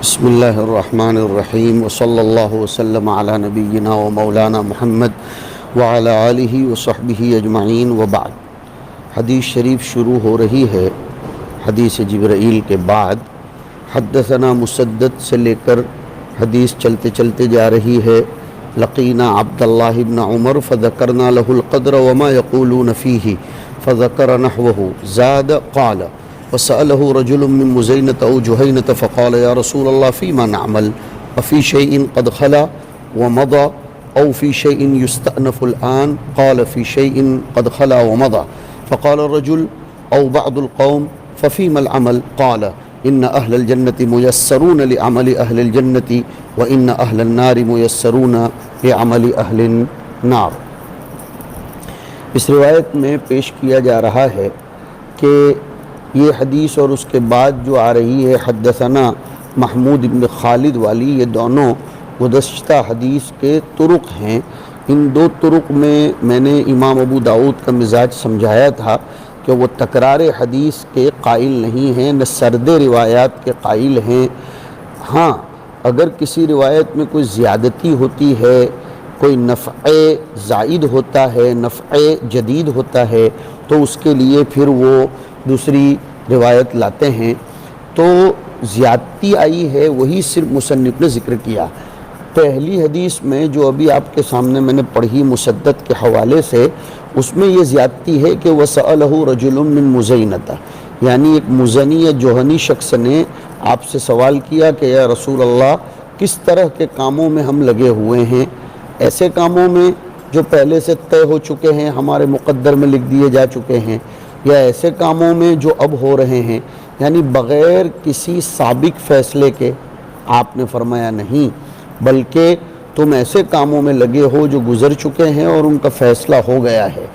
بسم اللہ الرحمن الرحیم وصلی اللہ وسلم علی نبینا و مولانا محمد وعلی آلہ وصحبہ اجمعین وبعد۔ حدیث شریف شروع ہو رہی ہے حدیث جبرائیل کے بعد۔ حدثنا مسدد سے لے کر حدیث چلتے چلتے جا رہی ہے لقینا عبداللہ بن عمر فذکرنا له القدر وما يقولون فيه فذکر نحوه زاد قال وسأله رجل من مزینة أو جہینة فقال یا رسول اللہ فيما نعمل وفي شيء قد خلا ومضى أو في شيء يستأنف الآن قال في شيء قد خلا ومضى فقال الرجل أو بعض القوم ففيما العمل قال إن أهل الجنة ميسرون لعمل أهل الجنة وإن أهل النار ميسرون لعمل أهل النار۔ اس روایت میں پیش کیا جا رہا ہے کہ یہ حدیث اور اس کے بعد جو آ رہی ہے حدثنا محمود بن خالد والی، یہ دونوں گزشتہ حدیث کے طرق ہیں۔ ان دو طرق میں نے امام ابو داؤد کا مزاج سمجھایا تھا کہ وہ تکرار حدیث کے قائل نہیں ہیں، نہ سرد روایات کے قائل ہیں۔ ہاں، اگر کسی روایت میں کوئی زیادتی ہوتی ہے، کوئی نفع زائد ہوتا ہے، نفع جدید ہوتا ہے، تو اس کے لیے پھر وہ دوسری روایت لاتے ہیں۔ تو زیادتی آئی ہے وہی صرف مصنف نے ذکر کیا۔ پہلی حدیث میں جو ابھی آپ کے سامنے میں نے پڑھی مسدد کے حوالے سے، اس میں یہ زیادتی ہے کہ وَسَأَلَهُ رَجُلٌ مِّن مُزَيْنَةَ، یعنی ایک مزنی یا جوہنی شخص نے آپ سے سوال کیا کہ یا رسول اللہ کس طرح کے کاموں میں ہم لگے ہوئے ہیں؟ ایسے کاموں میں جو پہلے سے طے ہو چکے ہیں، ہمارے مقدر میں لکھ دیے جا چکے ہیں، یا ایسے کاموں میں جو اب ہو رہے ہیں؟ یعنی بغیر کسی سابق فیصلے کے آپ نے فرمایا نہیں، بلکہ تم ایسے کاموں میں لگے ہو جو گزر چکے ہیں اور ان کا فیصلہ ہو گیا ہے۔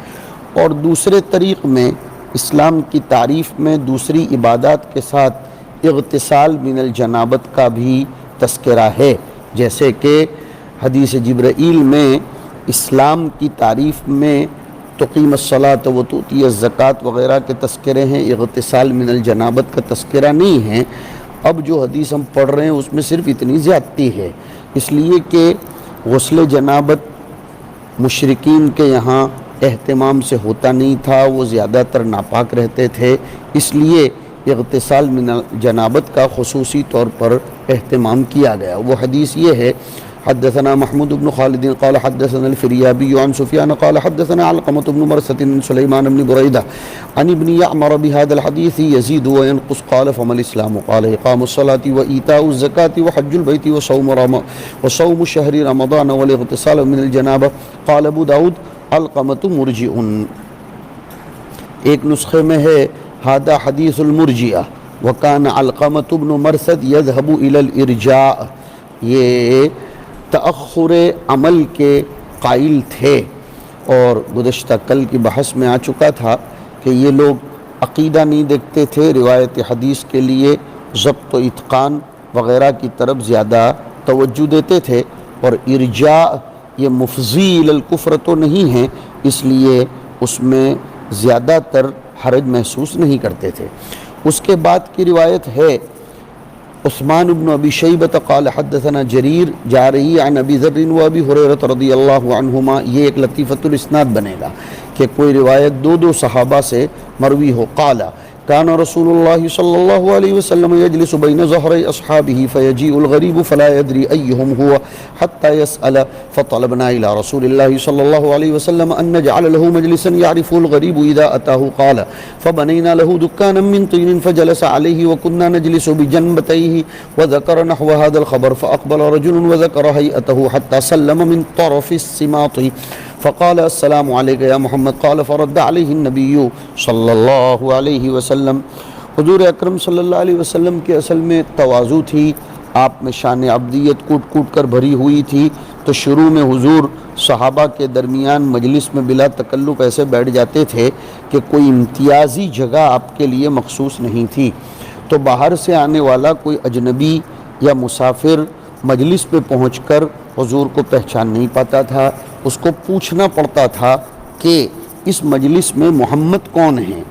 اور دوسرے طریق میں اسلام کی تعریف میں دوسری عبادات کے ساتھ اغتسال من الجنابت کا بھی تذکرہ ہے، جیسے کہ حدیث جبرائیل میں اسلام کی تعریف میں تقیم الصلاۃ و تؤتی الزکوٰۃ وغیرہ کے تذکرے ہیں، اغتسال من الجنابت کا تذکرہ نہیں ہے۔ اب جو حدیث ہم پڑھ رہے ہیں اس میں صرف اتنی زیادتی ہے، اس لیے کہ غسل جنابت مشرکین کے یہاں اہتمام سے ہوتا نہیں تھا، وہ زیادہ تر ناپاک رہتے تھے، اس لیے اغتسال من الجنابت کا خصوصی طور پر اہتمام کیا گیا۔ وہ حدیث یہ ہے حدثنا محمود بن خالد قال حدثنا الفریابی عن سفیان قال حدثنا علقمة بن مرثد عن سلیمان بن بریدہ عن ابن یعمر بهذا الحدیث یزید وینقص قال فما الاسلام قال اقام الصلاة وایتاء الزکاة وحج البیت وصوم شهر رمضان والاغتسال من الجنابہ قال ابو داود علقمة مرجئ۔ ایک نسخے میں ہے هذا حدیث المرجئہ وکان علقمة بن مرثد یذهب الى الارجاء، یہ تأخر عمل کے قائل تھے۔ اور گزشتہ کل کی بحث میں آ چکا تھا کہ یہ لوگ عقیدہ نہیں دیکھتے تھے، روایت حدیث کے لیے ضبط و اتقان وغیرہ کی طرف زیادہ توجہ دیتے تھے، اور ارجاء یہ مفضی الی الکفر تو نہیں ہے، اس لیے اس میں زیادہ تر حرج محسوس نہیں کرتے تھے۔ اس کے بعد کی روایت ہے عثمان بن ابی شیبۃ قال حدثنا جریر جا رہی عن ابی ذر و ابی ہریرہ رضی اللہ عنہما۔ یہ ایک لطیفۃ الاسناد بنے گا کہ کوئی روایت دو صحابہ سے مروی ہو۔ قال كان رسول الله صلى الله عليه وسلم يجلس بين ظهري أصحابه فيجيء الغريب فلا يدري أيهم هو حتى يسأل، فطلبنا إلى رسول الله صلى الله عليه وسلم أن نجعل له مجلسا يعرفه الغريب إذا أتاه، قال فبنينا له دكانا من طين فجلس عليه وكنا نجلس بجنبتيه، وذكر نحو هذا الخبر فأقبل رجل وذكر هيئته حتى سلم من طرف السماط فقال السلام علیک یا محمد، قال فرد علیہ النبی صلی اللہ علیہ وسلم۔ حضور اکرم صلی اللہ علیہ وسلم کے اصل میں تواضع تھی، آپ میں شان عبدیت کوٹ کوٹ کر بھری ہوئی تھی، تو شروع میں حضور صحابہ کے درمیان مجلس میں بلا تکلف ایسے بیٹھ جاتے تھے کہ کوئی امتیازی جگہ آپ کے لیے مخصوص نہیں تھی، تو باہر سے آنے والا کوئی اجنبی یا مسافر مجلس پہ پہنچ کر حضور کو پہچان نہیں پاتا تھا، اس کو پوچھنا پڑتا تھا کہ اس مجلس میں محمد کون ہیں۔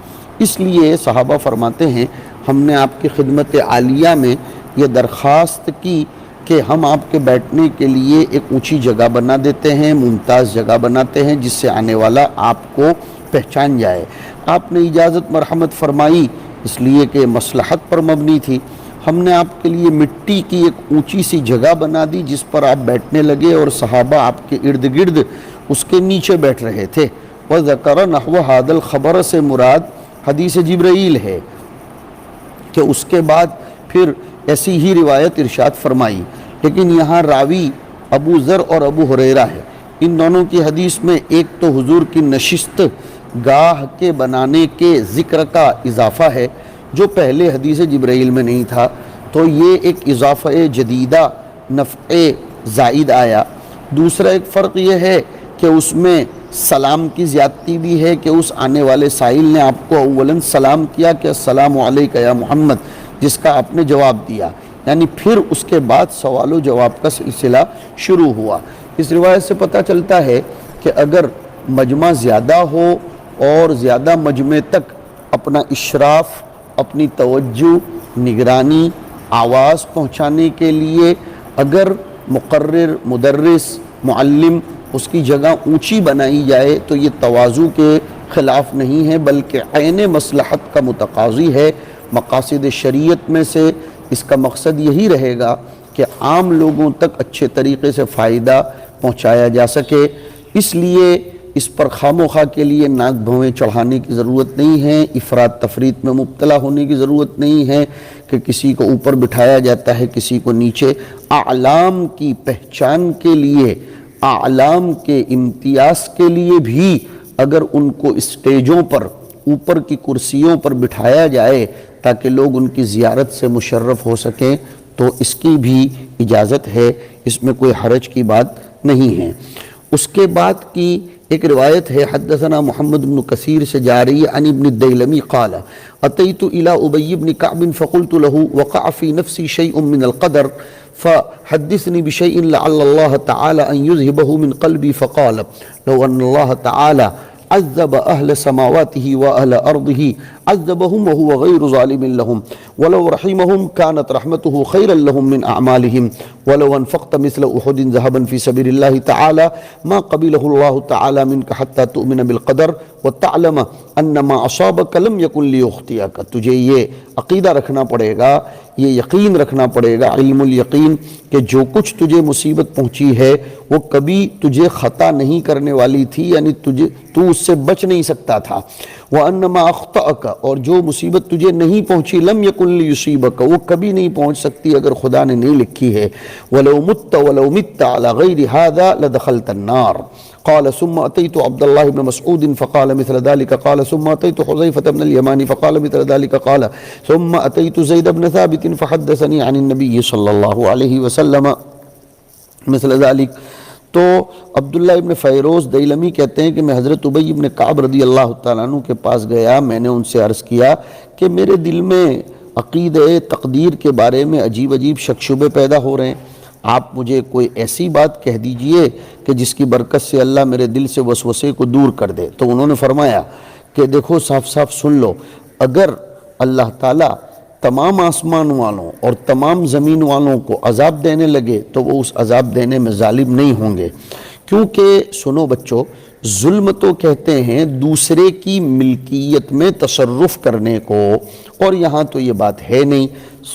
اس لیے صحابہ فرماتے ہیں ہم نے آپ کی خدمت عالیہ میں یہ درخواست کی کہ ہم آپ کے بیٹھنے کے لیے ایک اونچی جگہ بنا دیتے ہیں، ممتاز جگہ بناتے ہیں جس سے آنے والا آپ کو پہچان جائے۔ آپ نے اجازت مرحمت فرمائی، اس لیے کہ مصلحت پر مبنی تھی۔ ہم نے آپ کے لیے مٹی کی ایک اونچی سی جگہ بنا دی جس پر آپ بیٹھنے لگے اور صحابہ آپ کے ارد گرد اس کے نیچے بیٹھ رہے تھے۔ وَذَكَرَ نَحْوَ هَذَا الْخَبَرَ سے مراد حدیث جبرائیل ہے کہ اس کے بعد پھر ایسی ہی روایت ارشاد فرمائی، لیکن یہاں راوی ابو ذر اور ابو ہریرہ ہے۔ ان دونوں کی حدیث میں ایک تو حضور کی نشست گاہ کے بنانے کے ذکر کا اضافہ ہے جو پہلے حدیث جبرائیل میں نہیں تھا، تو یہ ایک اضافہ جدیدہ نفع زائد آیا۔ دوسرا ایک فرق یہ ہے کہ اس میں سلام کی زیادتی بھی ہے کہ اس آنے والے سائل نے آپ کو اولاً سلام کیا کہ السلام علیک یا محمد، جس کا آپ نے جواب دیا، یعنی پھر اس کے بعد سوال و جواب کا سلسلہ شروع ہوا۔ اس روایت سے پتہ چلتا ہے کہ اگر مجمع زیادہ ہو اور زیادہ مجمع تک اپنا اشراف، اپنی توجہ، نگرانی، آواز پہنچانے کے لیے اگر مقرر، مدرس، معلم اس کی جگہ اونچی بنائی جائے تو یہ تواضع کے خلاف نہیں ہے بلکہ عین مصلحت کا متقاضی ہے۔ مقاصد شریعت میں سے اس کا مقصد یہی رہے گا کہ عام لوگوں تک اچھے طریقے سے فائدہ پہنچایا جا سکے، اس لیے اس پر خواہ مخواہ کے لیے ناک بھویں چڑھانے کی ضرورت نہیں ہے، افراط تفریط میں مبتلا ہونے کی ضرورت نہیں ہے کہ کسی کو اوپر بٹھایا جاتا ہے کسی کو نیچے۔ اعلام کی پہچان کے لیے، اعلام کے امتیاز کے لیے بھی اگر ان کو اسٹیجوں پر، اوپر کی کرسیوں پر بٹھایا جائے تاکہ لوگ ان کی زیارت سے مشرف ہو سکیں تو اس کی بھی اجازت ہے، اس میں کوئی حرج کی بات نہیں ہے۔ اس کے بعد کی ایک روایت ہے، حدثنا محمد بن کثیر سے جاری عن ابن الدیلمی قال اتیت الى ابی بن کعب فقلت له وقع في نفسی شیء من القدر فحدثني بشيء لعل الله تعالى ان يذهبه من قلبي فقال لو ان الله تعالى عذب أهل سماواته وأهل أرضه عذبهم وهو غير ظالم لهم ولو رحمهم كانت رحمته خيرا لهم من أعمالهم ولو أنفقت مثل أحد ذهبا في سبيل الله تعالى ما قبله الله تعالى منك حتى تؤمن بالقدر وتعلم أن ما أصابك لم يكن ليخطئك۔ تجھے یہ عقیدہ رکھنا پڑے گا، یہ یقین رکھنا پڑے گا، علم الیقین، کہ جو کچھ تجھے مصیبت پہنچی ہے وہ کبھی تجھے خطا نہیں کرنے والی تھی، یعنی تو اس سے بچ نہیں سکتا تھا۔ وَأَنَّ مَا أَخْطَأَكَ، اور جو مصیبت تجھے نہیں پہنچی، لَمْ يَكُنْ لِيُصِيبَكَ، وہ کبھی نہیں پہنچ سکتی اگر خدا نے نہیں لکھی ہے۔ وَلَوْ مُتَّ وَلَوْ مِتَّ عَلَى غَيْرِ هَذَا لَدَخَلْتَ النَّارِ۔ قال ثم أتيت عبد الله بن مسعود فقال مثل ذلك، قال ثم أتيت حذيفة بن اليمان فقال مثل ذلك، قال ثم أتيت زيد بن ثابت فحدثني عن النبي صلى الله عليه وسلم مثل ذلك۔ تو عبداللہ ابن فیروز دیلمی کہتے ہیں کہ میں حضرت ابی ابن کعب رضی اللہ تعالیٰ عنہ کے پاس گیا، میں نے ان سے عرض کیا کہ میرے دل میں عقیدہ تقدیر کے بارے میں عجیب عجیب شک شبے پیدا ہو رہے ہیں، آپ مجھے کوئی ایسی بات کہہ دیجئے کہ جس کی برکت سے اللہ میرے دل سے وسوسے کو دور کر دے۔ تو انہوں نے فرمایا کہ دیکھو صاف صاف سن لو، اگر اللہ تعالیٰ تمام آسمان والوں اور تمام زمین والوں کو عذاب دینے لگے تو وہ اس عذاب دینے میں ظالم نہیں ہوں گے، کیونکہ سنو بچوں، ظلم تو کہتے ہیں دوسرے کی ملکیت میں تصرف کرنے کو، اور یہاں تو یہ بات ہے نہیں،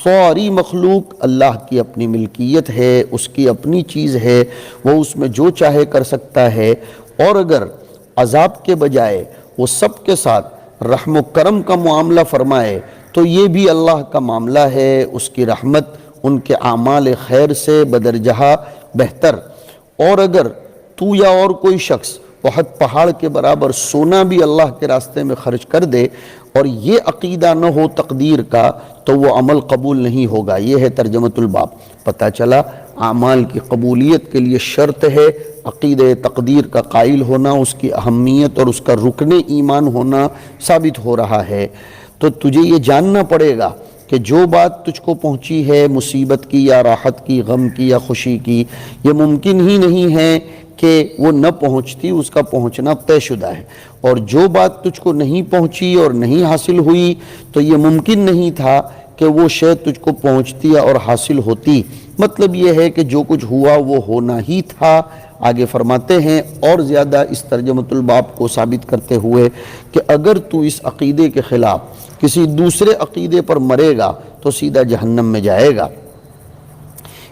ساری مخلوق اللہ کی اپنی ملکیت ہے، اس کی اپنی چیز ہے، وہ اس میں جو چاہے کر سکتا ہے، اور اگر عذاب کے بجائے وہ سب کے ساتھ رحم و کرم کا معاملہ فرمائے تو یہ بھی اللہ کا معاملہ ہے، اس کی رحمت ان کے اعمال خیر سے بدرجہ بہتر۔ اور اگر تو یا اور کوئی شخص احد پہاڑ کے برابر سونا بھی اللہ کے راستے میں خرچ کر دے اور یہ عقیدہ نہ ہو تقدیر کا تو وہ عمل قبول نہیں ہوگا۔ یہ ہے ترجمۃ الباب۔ پتہ چلا اعمال کی قبولیت کے لیے شرط ہے عقیدہ تقدیر کا قائل ہونا، اس کی اہمیت اور اس کا رکن ایمان ہونا ثابت ہو رہا ہے۔ تو تجھے یہ جاننا پڑے گا کہ جو بات تجھ کو پہنچی ہے مصیبت کی یا راحت کی، غم کی یا خوشی کی، یہ ممکن ہی نہیں ہے کہ وہ نہ پہنچتی، اس کا پہنچنا طے شدہ ہے، اور جو بات تجھ کو نہیں پہنچی اور نہیں حاصل ہوئی تو یہ ممکن نہیں تھا کہ وہ شے تجھ کو پہنچتی اور حاصل ہوتی، مطلب یہ ہے کہ جو کچھ ہوا وہ ہونا ہی تھا۔ آگے فرماتے ہیں اور زیادہ اس ترجمۃ الباب کو ثابت کرتے ہوئے کہ اگر تو اس عقیدے کے خلاف کسی دوسرے عقیدے پر مرے گا تو سیدھا جہنم میں جائے گا۔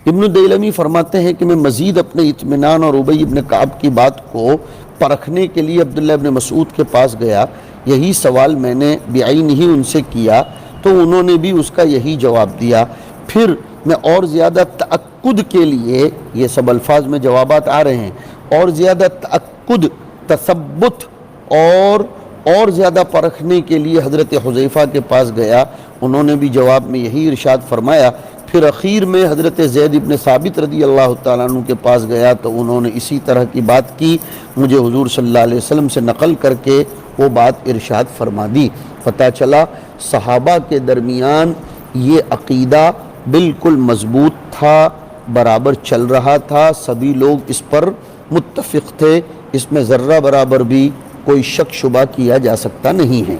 ابن دیلمی فرماتے ہیں کہ میں مزید اپنے اطمینان اور ابی ابن کعب کی بات کو پرکھنے کے لیے عبداللہ ابن مسعود کے پاس گیا، یہی سوال میں نے بعین ہی ان سے کیا تو انہوں نے بھی اس کا یہی جواب دیا۔ پھر میں اور زیادہ تأکد کے لیے، یہ سب الفاظ میں جوابات آ رہے ہیں، اور زیادہ تأکد، تثبت اور زیادہ پرکھنے کے لیے حضرت حذیفہ کے پاس گیا، انہوں نے بھی جواب میں یہی ارشاد فرمایا۔ پھر اخیر میں حضرت زید ابن ثابت رضی اللہ تعالیٰ عنہ کے پاس گیا تو انہوں نے اسی طرح کی بات کی، مجھے حضور صلی اللہ علیہ وسلم سے نقل کر کے وہ بات ارشاد فرما دی۔ پتہ چلا صحابہ کے درمیان یہ عقیدہ بالکل مضبوط تھا، برابر چل رہا تھا، سبھی لوگ اس پر متفق تھے، اس میں ذرہ برابر بھی کوئی شک شبہ کیا جا سکتا نہیں ہے۔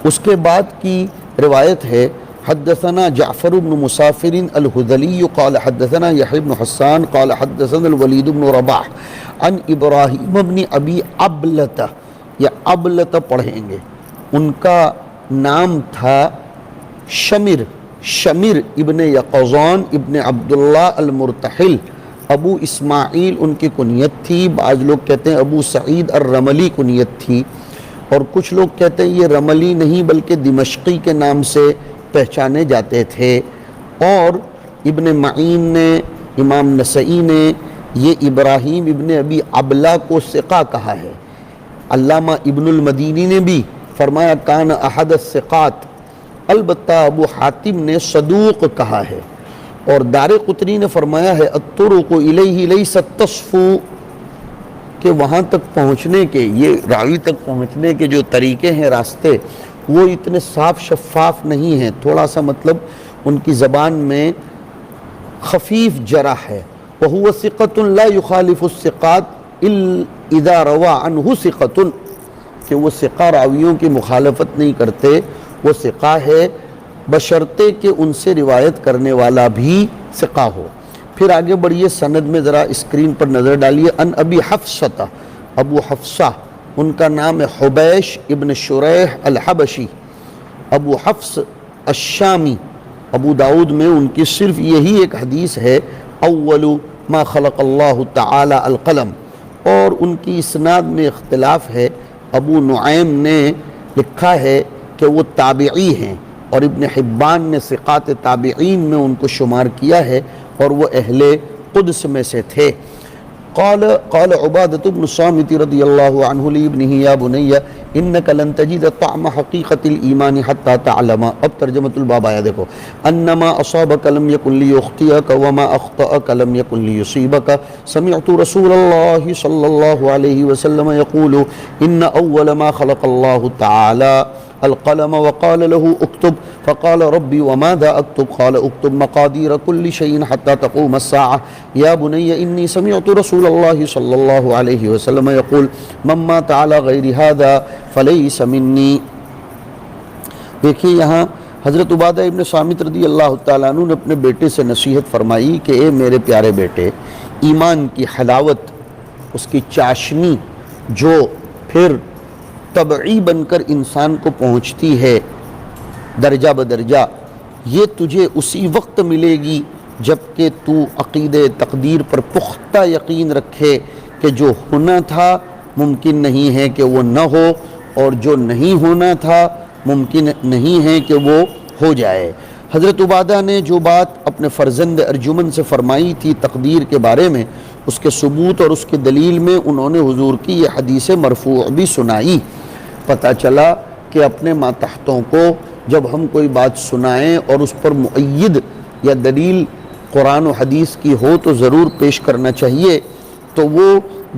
اس کے بعد کی روایت ہے، حدثنا جعفر بن مسافر الہذلی قال حدثنا یحیی بن حسان قال حدثنا الولید بن رباح عن ابراہیم بن ابی عبلۃ، یا عبلۃ پڑھیں گے، ان کا نام تھا شمر ابن یقظان ابن عبداللہ المرتحل، ابو اسماعیل ان کی کنیت تھی، بعض لوگ کہتے ہیں ابو سعید الرملی کنیت تھی، اور کچھ لوگ کہتے ہیں یہ رملی نہیں بلکہ دمشقی کے نام سے پہچانے جاتے تھے۔ اور ابن معین نے، امام نسائی نے یہ ابراہیم ابن ابی عبلہ کو ثقہ کہا ہے، علامہ ابن المدینی نے بھی فرمایا کان احد الثقات، البتہ ابو حاتم نے صدوق کہا ہے، اور دارقطنی نے فرمایا ہے الطرق الیہ لیست تصفو، کہ وہاں تک پہنچنے کے، یہ راوی تک پہنچنے کے جو طریقے ہیں، راستے، وہ اتنے صاف شفاف نہیں ہیں، تھوڑا سا مطلب ان کی زبان میں خفیف جرح ہے۔ وَهُوَ ثِقَةٌ لَا يُخَالِفُ الثِّقَاتِ إِذَا رَوَى عَنْهُ ثِقَةٌ، کہ وہ ثقہ راویوں کی مخالفت نہیں کرتے، وہ ثقہ ہے بشرطے کہ ان سے روایت کرنے والا بھی ثقہ ہو۔ پھر آگے بڑھیے، سند میں ذرا اسکرین پر نظر ڈالیے، ان ابی حفصۃ، ابو حفصہ ان کا نام ہے حبیش ابن شریح الحبشی، ابو حفص الشامی، ابو داؤد میں ان کی صرف یہی ایک حدیث ہے، اول ما خلق اللہ تعالی القلم، اور ان کی اسناد میں اختلاف ہے، ابو نعیم نے لکھا ہے کہ وہ تابعی ہیں، اور ابن حبان نے ثقات تابعین میں ان کو شمار کیا ہے، اور وہ اہل قدس میں سے تھے۔ قال عبادة بن الصامت رضی اللہ عنہ لابنہ یا بنی انک لن تجد طعم حقیقت الایمان حتی تعلم، اب ترجمۃ الباب آیا دیکھو، انما اصابک لم یکن لیخطئک وما اخطأک لم یکن لیصیبک، سمعت رسول اللہ صلی اللہ علیہ وسلم یقول ان اول ما خلق اللہ تعالی القلم وقال له اكتب فقال ربي وماذا اكتب قال اكتب مقادير كل شيء حتى تقوم الساعة يا بني إني سمعت رسول الله صلى الله عليه وسلم يقول من مات على غير هذا فليس مني۔ دیکھیے یہاں حضرت عبادہ ابن صامت رضی اللہ تعالیٰ عنہ نے اپنے بیٹے سے نصیحت فرمائی کہ اے میرے پیارے بیٹے، ایمان کی حلاوت، اس کی چاشنی جو پھر طبعی بن کر انسان کو پہنچتی ہے درجہ بدرجہ، یہ تجھے اسی وقت ملے گی جب کہ تو عقیدہ تقدیر پر پختہ یقین رکھے کہ جو ہونا تھا ممکن نہیں ہے کہ وہ نہ ہو، اور جو نہیں ہونا تھا ممکن نہیں ہے کہ وہ ہو جائے۔ حضرت عبادہ نے جو بات اپنے فرزند ارجمن سے فرمائی تھی تقدیر کے بارے میں، اس کے ثبوت اور اس کی دلیل میں انہوں نے حضور کی یہ حدیث مرفوع بھی سنائی۔ پتہ چلا کہ اپنے ماتحتوں کو جب ہم کوئی بات سنائیں اور اس پر مؤید یا دلیل قرآن و حدیث کی ہو تو ضرور پیش کرنا چاہیے، تو وہ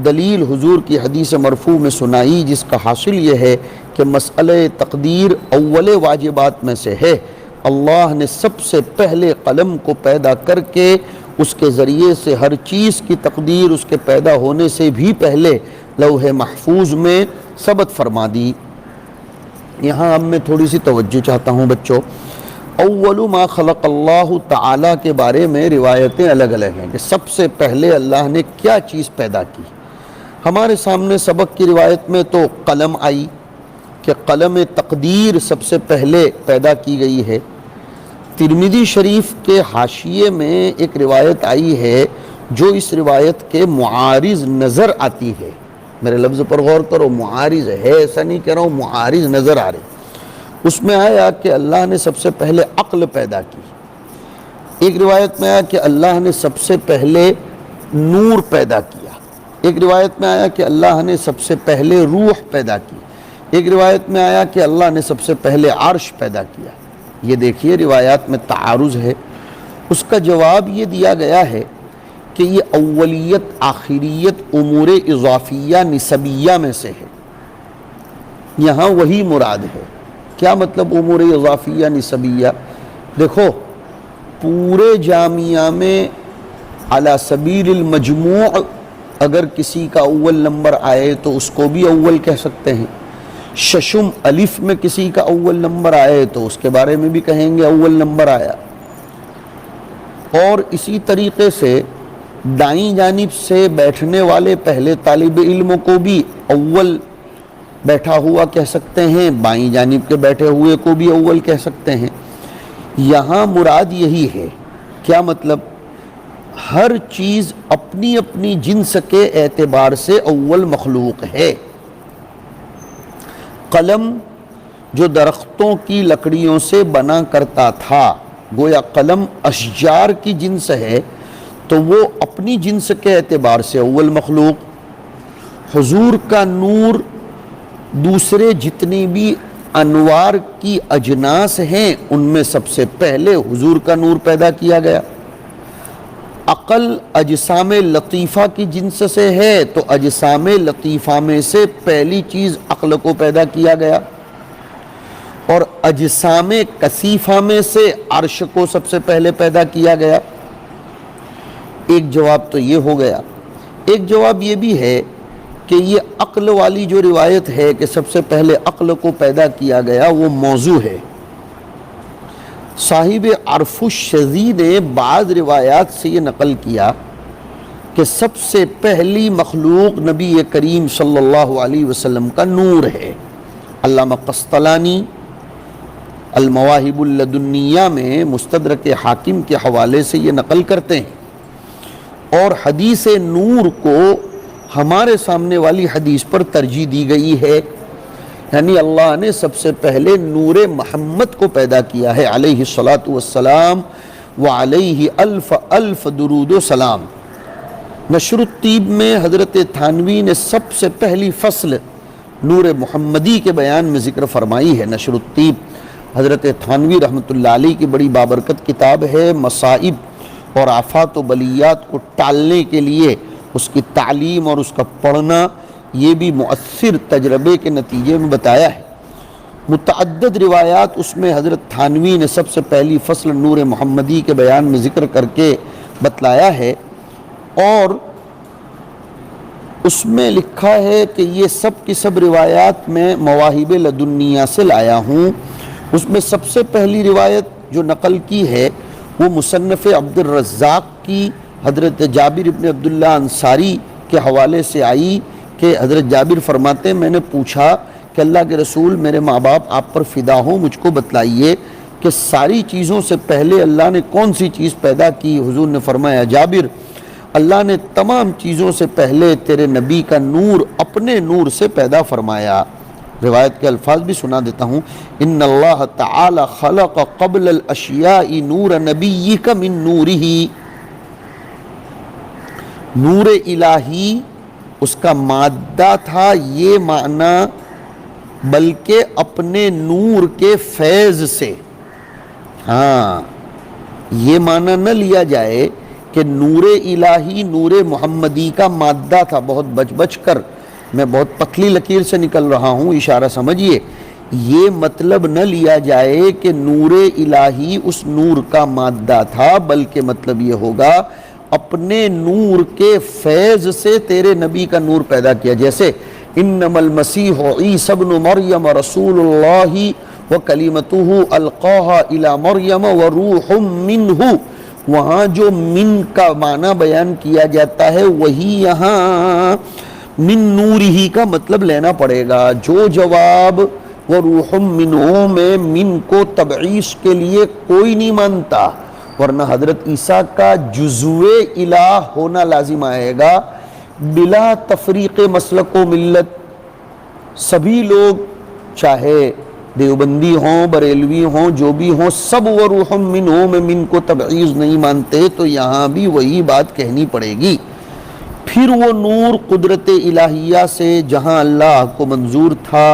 دلیل حضور کی حدیث مرفوع میں سنائی، جس کا حاصل یہ ہے کہ مسئلہ تقدیر اول واجبات میں سے ہے۔ اللہ نے سب سے پہلے قلم کو پیدا کر کے اس کے ذریعے سے ہر چیز کی تقدیر اس کے پیدا ہونے سے بھی پہلے لوح محفوظ میں ثبت فرما دی۔ یہاں اب میں تھوڑی سی توجہ چاہتا ہوں بچوں، اول ما خلق اللہ تعالیٰ کے بارے میں روایتیں الگ الگ ہیں کہ سب سے پہلے اللہ نے کیا چیز پیدا کی۔ ہمارے سامنے سبق کی روایت میں تو قلم آئی کہ قلم تقدیر سب سے پہلے پیدا کی گئی ہے۔ ترمذی شریف کے حاشیے میں ایک روایت آئی ہے جو اس روایت کے معارض نظر آتی ہے۔ میرے لفظ پر غور کرو، معارض ہے، ایسا نہیں کہہ رہا ہوں، معارض نظر آ رہے۔ اس میں آیا کہ اللہ نے سب سے پہلے عقل پیدا کی۔ ایک روایت میں آیا کہ اللہ نے سب سے پہلے نور پیدا کیا۔ ایک روایت میں آیا کہ اللہ نے سب سے پہلے روح پیدا کی۔ ایک روایت میں آیا کہ اللہ نے سب سے پہلے عرش پیدا کیا۔ یہ دیکھیے روایات میں تعارض ہے۔ اس کا جواب یہ دیا گیا ہے کہ یہ اولیت آخریت امور اضافیہ نسبیہ میں سے ہے، یہاں وہی مراد ہے۔ کیا مطلب امور اضافیہ نسبیہ؟ دیکھو پورے جامعہ میں علی سبیل المجموع اگر کسی کا اول نمبر آئے تو اس کو بھی اول کہہ سکتے ہیں۔ ششم الف میں کسی کا اول نمبر آئے تو اس کے بارے میں بھی کہیں گے اول نمبر آیا۔ اور اسی طریقے سے دائیں جانب سے بیٹھنے والے پہلے طالب علم کو بھی اول بیٹھا ہوا کہہ سکتے ہیں، بائیں جانب کے بیٹھے ہوئے کو بھی اول کہہ سکتے ہیں۔ یہاں مراد یہی ہے۔ کیا مطلب؟ ہر چیز اپنی اپنی جنس کے اعتبار سے اول مخلوق ہے۔ قلم جو درختوں کی لکڑیوں سے بنا کرتا تھا، گویا قلم اشجار کی جنس ہے تو وہ اپنی جنس کے اعتبار سے اول مخلوق۔ حضور کا نور دوسرے جتنی بھی انوار کی اجناس ہیں ان میں سب سے پہلے حضور کا نور پیدا کیا گیا۔ عقل اجسام لطیفہ کی جنس سے ہے تو اجسام لطیفہ میں سے پہلی چیز عقل کو پیدا کیا گیا، اور اجسام کثیفہ میں سے عرش کو سب سے پہلے پیدا کیا گیا۔ ایک جواب تو یہ ہو گیا۔ ایک جواب یہ بھی ہے کہ یہ عقل والی جو روایت ہے کہ سب سے پہلے عقل کو پیدا کیا گیا وہ موضوع ہے۔ صاحب عرف الشذی نے بعض روایات سے یہ نقل کیا کہ سب سے پہلی مخلوق نبی کریم صلی اللہ علیہ وسلم کا نور ہے۔ علامہ قسطلانی المواہب اللدنیہ میں مستدرک حاکم کے حوالے سے یہ نقل کرتے ہیں، اور حدیث نور کو ہمارے سامنے والی حدیث پر ترجیح دی گئی ہے، یعنی اللہ نے سب سے پہلے نور محمد کو پیدا کیا ہے علیہ الصلاۃ والسلام وعلیہ الف الف درود و سلام۔ نشر الطیب میں حضرت تھانوی نے سب سے پہلی فصل نور محمدی کے بیان میں ذکر فرمائی ہے۔ نشر الطیب حضرت تھانوی رحمۃ اللہ علیہ کی بڑی بابرکت کتاب ہے۔ مصائب اور آفات و بلیات کو ٹالنے کے لیے اس کی تعلیم اور اس کا پڑھنا یہ بھی مؤثر تجربے کے نتیجے میں بتایا ہے۔ متعدد روایات اس میں حضرت تھانوی نے سب سے پہلی فصل نور محمدی کے بیان میں ذکر کر کے بتلایا ہے، اور اس میں لکھا ہے کہ یہ سب کی سب روایات میں مواہب لدنیہ سے لایا ہوں۔ اس میں سب سے پہلی روایت جو نقل کی ہے وہ مصنف عبد الرزاق کی حضرت جابر ابن عبداللہ انصاری کے حوالے سے آئی کہ حضرت جابر فرماتے ہیں میں نے پوچھا کہ اللہ کے رسول میرے ماں باپ آپ پر فدا ہوں، مجھ کو بتلائیے کہ ساری چیزوں سے پہلے اللہ نے کون سی چیز پیدا کی؟ حضور نے فرمایا جابر اللہ نے تمام چیزوں سے پہلے تیرے نبی کا نور اپنے نور سے پیدا فرمایا۔ روایت کے الفاظ بھی سنا دیتا ہوں۔ ان اللہ تعالی خلق قبل الاشیاء نور نبیک من نورہ، نور الہی اس کا مادہ تھا یہ معنی، بلکہ اپنے نور کے فیض سے۔ ہاں یہ معنی نہ لیا جائے کہ نور الہی نور محمدی کا مادہ تھا۔ بہت بچ بچ کر میں بہت پتلی لکیر سے نکل رہا ہوں، اشارہ سمجھیے۔ یہ مطلب نہ لیا جائے کہ نور الہی اس نور کا مادہ تھا، بلکہ مطلب یہ ہوگا اپنے نور کے فیض سے تیرے نبی کا نور پیدا کیا۔ جیسے انما المسیح عیسی ابن مریم رسول اللہ وَكَلِمَتُهُ أَلْقَاهَا إِلَى مَرْيَمَ وَرُوحٌ مِّنْهُ، وہاں جو من کا معنی بیان کیا جاتا ہے وہی یہاں من نورہ کا مطلب لینا پڑے گا۔ جو جواب وَرُوحٌ مِّنْهُ میں من کو تبعیض کے لیے کوئی نہیں مانتا، ورنہ حضرت عیسیٰ کا جزو الہ ہونا لازم آئے گا بلا تفریق مسلک و ملت۔ سبھی لوگ چاہے دیوبندی ہوں، بریلوی ہوں، جو بھی ہوں، سب وروح منہ میں من کو تبعیض نہیں مانتے، تو یہاں بھی وہی بات کہنی پڑے گی۔ پھر وہ نور قدرت الہیہ سے جہاں اللہ کو منظور تھا،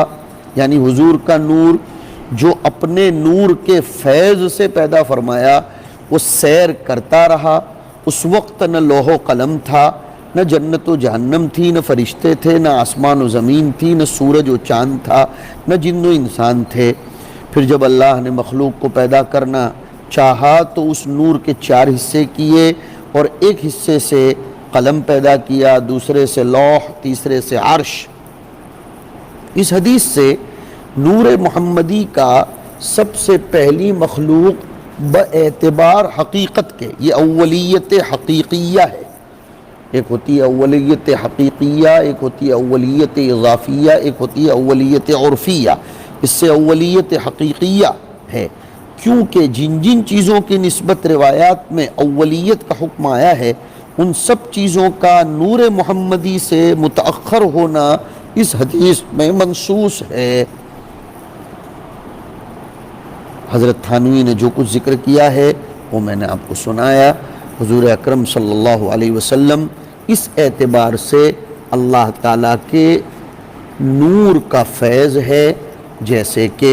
یعنی حضور کا نور جو اپنے نور کے فیض سے پیدا فرمایا، وہ سیر کرتا رہا۔ اس وقت نہ لوح و قلم تھا، نہ جنت و جہنم تھی، نہ فرشتے تھے، نہ آسمان و زمین تھی، نہ سورج و چاند تھا، نہ جن و انسان تھے۔ پھر جب اللہ نے مخلوق کو پیدا کرنا چاہا تو اس نور کے 4 حصے کیے، اور ایک حصے سے قلم پیدا کیا، دوسرے سے لوح، تیسرے سے عرش۔ اس حدیث سے نور محمدی کا سب سے پہلی مخلوق باعتبار حقیقت کے، یہ اولیت حقیقیہ ہے۔ ایک ہوتی ہے اولیت حقیقیہ، ایک ہوتی ہے اولیت اضافیہ، ایک ہوتی ہے اولیت عرفیہ۔ اس سے اولیت حقیقیہ ہے کیونکہ جن جن چیزوں کی نسبت روایات میں اولیت کا حکم آیا ہے، ان سب چیزوں کا نور محمدی سے متأخر ہونا اس حدیث میں منصوص ہے۔ حضرت تھانوی نے جو کچھ ذکر کیا ہے وہ میں نے آپ کو سنایا۔ حضور اکرم صلی اللہ علیہ وسلم اس اعتبار سے اللہ تعالیٰ کے نور کا فیض ہے، جیسے کہ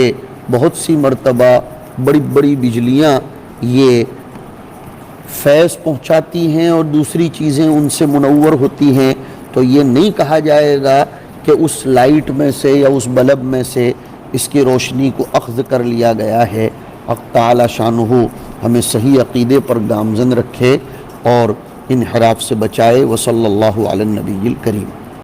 بہت سی مرتبہ بڑی بڑی بجلیاں یہ فیض پہنچاتی ہیں اور دوسری چیزیں ان سے منور ہوتی ہیں، تو یہ نہیں کہا جائے گا کہ اس لائٹ میں سے یا اس بلب میں سے اس کی روشنی کو اخذ کر لیا گیا ہے۔ حق تعالی شانہ ہمیں صحیح عقیدے پر گامزن رکھے اور انحراف سے بچائے۔ وصلی اللہ علی النبی الکریم۔